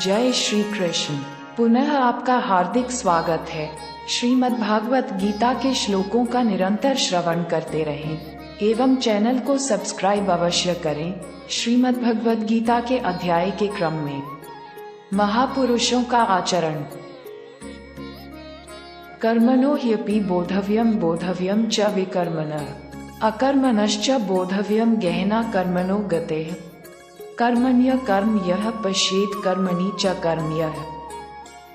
जय श्री कृष्ण। पुनः आपका हार्दिक स्वागत है। श्रीमद्भागवत गीता के श्लोकों का निरंतर श्रवण करते रहें एवं चैनल को सब्सक्राइब अवश्य करें। श्रीमद्भगवत गीता के अध्याय के क्रम में महापुरुषों का आचरण। कर्मणो ह्यपि बोधव्यम च विकर्मणः अकर्मणश्च बोधव्यम गहना कर्मणो गतेः कर्मण्य कर्म यः पश्येत् कर्मणि च कर्म यः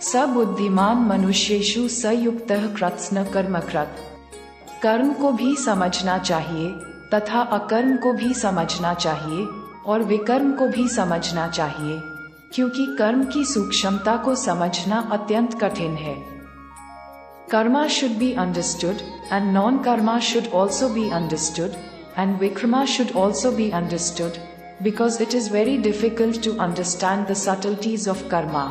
स बुद्धिमान मनुष्येषु स युक्तः कृत्स्न कर्मकृत्। कर्म को भी समझना चाहिए तथा अकर्म को भी समझना चाहिए और विकर्म को भी समझना चाहिए, क्योंकि कर्म की सूक्ष्मता को समझना अत्यंत कठिन है। Karma should be understood and non-karma should also be understood and vikrama should also be understood, because it is very difficult to understand the subtleties of karma.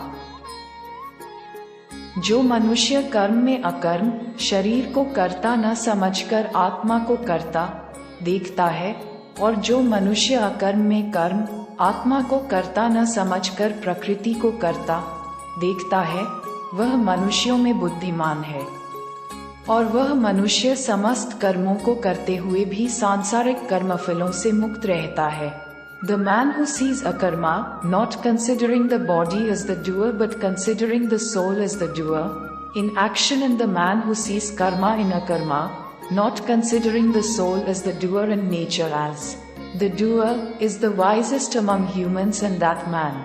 जो मनुष्य कर्म में अकर्म शरीर को कर्ता न समझकर आत्मा को कर्ता देखता है, और जो मनुष्य अकर्म में कर्म आत्मा को कर्ता न समझकर प्रकृति को कर्ता देखता है, वह मनुष्यों में बुद्धिमान है। और वह मनुष्य समस्त कर्मों को करते हुए भी सांसारिक कर्मफलों से मुक्त रहता है। The man who sees akarma, not considering the body as the doer but considering the soul as the doer in action, and the man who sees karma in akarma, not considering the soul as the doer in nature as the doer, is the wisest among humans, and that man,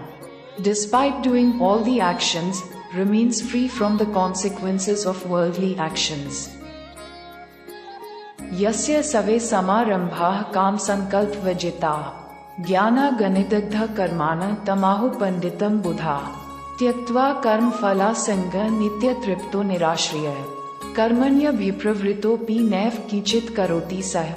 despite doing all the actions, remains free from the consequences of worldly actions. यस्य सवे समारंभाः काम संकल्प वजिताः ज्ञानागनिदग्ध कर्माण तमाहु पंडितम बुधा त्यक्त्वा कर्म फला संग नित्य तृप्तो निराश्रयः कर्मण्यभिप्रवृत्तोऽपि नैव किंचित् करोति सः।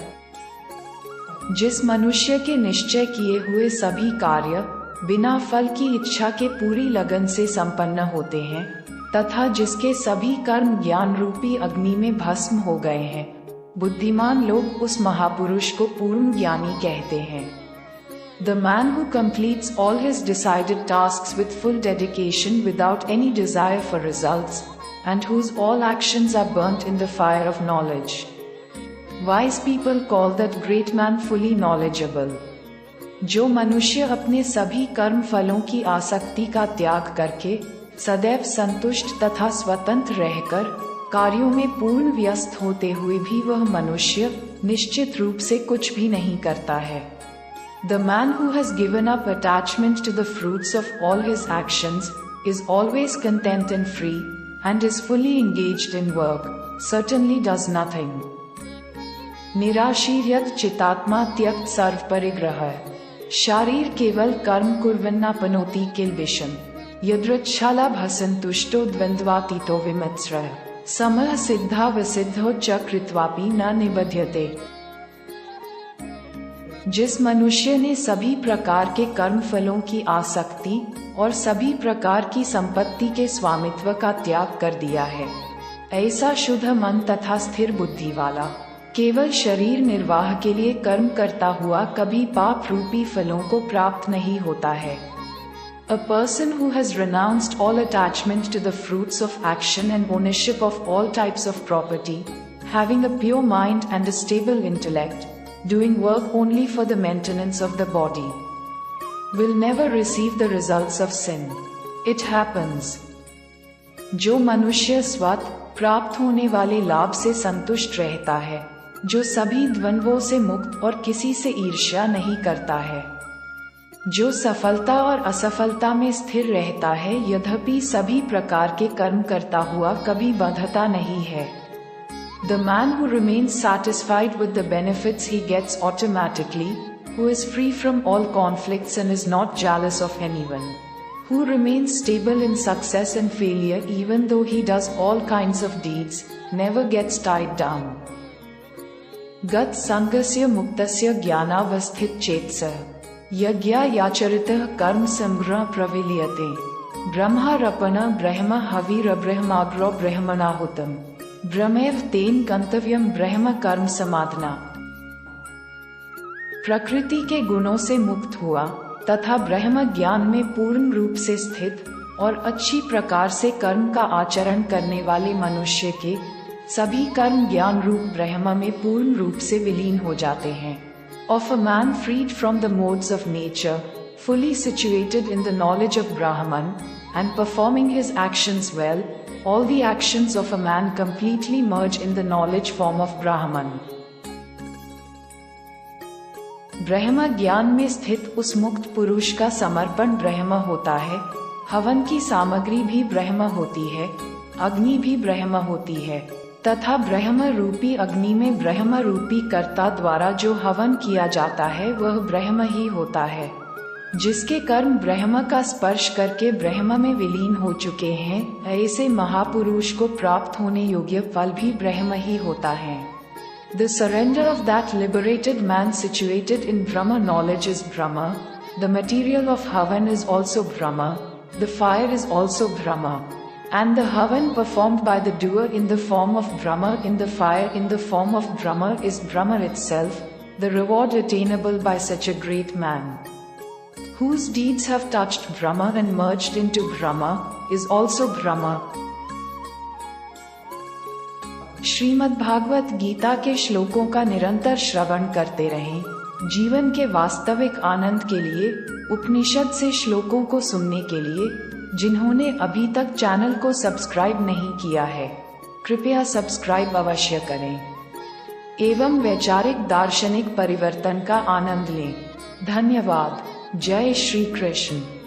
जिस मनुष्य के निश्चय किए हुए सभी कार्य बिना फल की इच्छा के पूरी लगन से संपन्न होते हैं, तथा जिसके सभी कर्म ज्ञान रूपी अग्नि में भस्म हो गए हैं, बुद्धिमान लोग उस महापुरुष को पूर्ण ज्ञानी कहते हैं। The man who completes all his decided tasks with full dedication without any desire for results, and whose all actions are burnt in the fire of knowledge. Wise people call that great man fully knowledgeable. जो मनुष्य अपने सभी कर्म फलों की आसक्ति का त्याग करके सदैव संतुष्ट तथा स्वतंत्र रहकर कार्यों में पूर्ण व्यस्त होते हुए भी वह मनुष्य निश्चित रूप से कुछ भी नहीं करता है। The man who has given up attachment to the fruits of all his actions is always content and free, and is fully engaged in work, certainly does nothing. निराशीर्यत चितात्मा त्यक्त सर्व परिग्रहः शारीर केवल कर्म कुर्वन्नापनोति किल्बिषम् यदृच्छालाभसन्तुष्टो द्वन्द्वातीतो विमत्सरः समः सिद्धावसिद्धौ च कृत्वापि न निबध्यते। जिस मनुष्य ने सभी प्रकार के कर्म फलों की आसक्ति और सभी प्रकार की संपत्ति के स्वामित्व का त्याग कर दिया है, ऐसा शुद्ध मन तथा स्थिर बुद्धि वाला केवल शरीर निर्वाह के लिए कर्म करता हुआ कभी पाप रूपी फलों को प्राप्त नहीं होता है। A person who has renounced all attachment to the fruits of action and ownership of all types of property, having a pure mind and a stable intellect, doing work only for the maintenance of the body, will never receive the results of sin. It happens. जो मनुष्य स्वत प्राप्त होने वाले लाभ से संतुष्ट रहता है, जो सभी द्वंद्वों से मुक्त और किसी से ईर्ष्या नहीं करता है, जो सफलता और असफलता में स्थिर रहता है, यद्यपि सभी प्रकार के कर्म करता हुआ कभी बंधता नहीं है। The man who remains satisfied with the benefits he gets automatically, who is free from all conflicts and is not jealous of anyone, who remains stable in success and failure even though he does all kinds of deeds, never gets tied down. गत संगस्य मुक्तस्य ज्ञानावस्थित चेतसः यज्ञा याचरितः कर्म संग्रह प्रविलीयते ब्रह्मार्पण ब्रह्म हविर्ब्रह्माग्रो ब्रह्मणाहुतम् ब्रह्मैव तेन गंतव्यम ब्रह्म कर्म समाधना। प्रकृति के गुणों से मुक्त हुआ तथा ब्रह्म ज्ञान में पूर्ण रूप से स्थित और अच्छी प्रकार से कर्म का आचरण करने वाले मनुष्य के सभी कर्म ज्ञान रूप ब्रह्म में पूर्ण रूप से विलीन हो जाते हैं। Of a man freed from the modes of nature, fully situated in the knowledge of Brahman, and performing his actions well, all the actions of a man completely merge in the knowledge form of Brahman. ब्रह्म ज्ञान में स्थित उस मुक्त पुरुष का समर्पण ब्रह्म होता है। हवन की सामग्री भी ब्रह्म होती है, अग्नि भी ब्रह्म होती है, तथा ब्रह्म रूपी अग्नि में ब्रह्म रूपी कर्ता द्वारा जो हवन किया जाता है वह ब्रह्म ही होता है। जिसके कर्म ब्रह्म का स्पर्श करके ब्रह्म में विलीन हो चुके हैं, ऐसे महापुरुष को प्राप्त होने योग्य फल भी ब्रह्म ही होता है। The surrender of that liberated man situated in Brahma knowledge is Brahma. The material of Havan is also Brahma. The fire is also Brahma. And the Havan performed by the doer in the form of Brahma in the fire in the form of Brahma is Brahma itself, the reward attainable by such a great man. Whose deeds have touched Brahma and merged into Brahma is also Brahma. Shrimad Bhagavat Gita के श्लोकों का निरंतर श्रवण करते रहें। जीवन के वास्तविक आनंद के लिए उपनिषद से श्लोकों को सुनने के लिए जिन्होंने अभी तक चैनल को सब्सक्राइब नहीं किया है, कृपया सब्सक्राइब अवश्य करें एवं वैचारिक दार्शनिक परिवर्तन का आनंद लें। धन्यवाद। जय श्री कृष्ण।